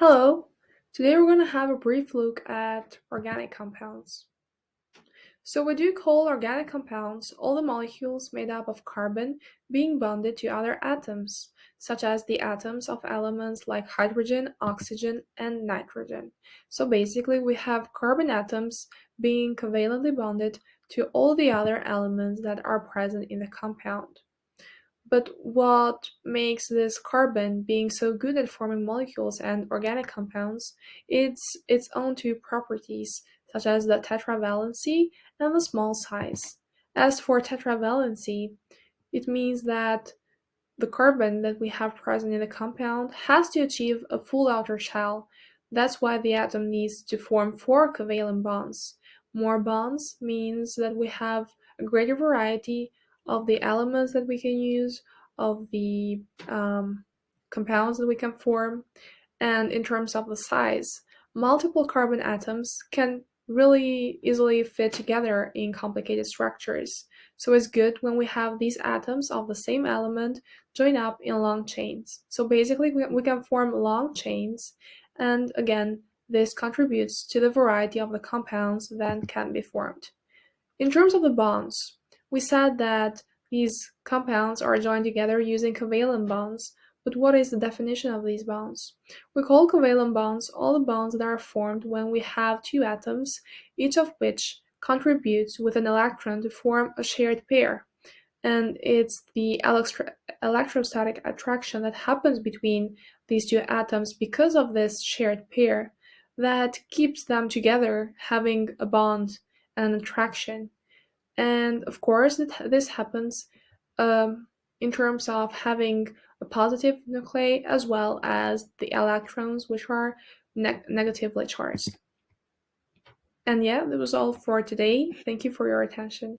Hello! Today we're going to have a brief look at organic compounds. So we do call organic compounds all the molecules made up of carbon being bonded to other atoms, such as the atoms of elements like hydrogen, oxygen, and nitrogen. So basically we have carbon atoms being covalently bonded to all the other elements that are present in the compound. But what makes this carbon being so good at forming molecules and organic compounds is its own two properties, such as the tetravalency and the small size. As for tetravalency, it means that the carbon that we have present in the compound has to achieve a full outer shell. That's why the atom needs to form four covalent bonds. More bonds means that we have a greater variety of the elements that we can use, of the compounds that we can form, and in terms of the size, multiple carbon atoms can really easily fit together in complicated structures. So it's good when we have these atoms of the same element join up in long chains. So basically we can form long chains, and again, this contributes to the variety of the compounds that can be formed. In terms of the bonds, we said that these compounds are joined together using covalent bonds, but what is the definition of these bonds? We call covalent bonds all the bonds that are formed when we have two atoms, each of which contributes with an electron to form a shared pair. And it's the electrostatic attraction that happens between these two atoms because of this shared pair that keeps them together, having a bond and an attraction. And of course, this happens in terms of having a positive nuclei as well as the electrons, which are negatively charged. And yeah, that was all for today. Thank you for your attention.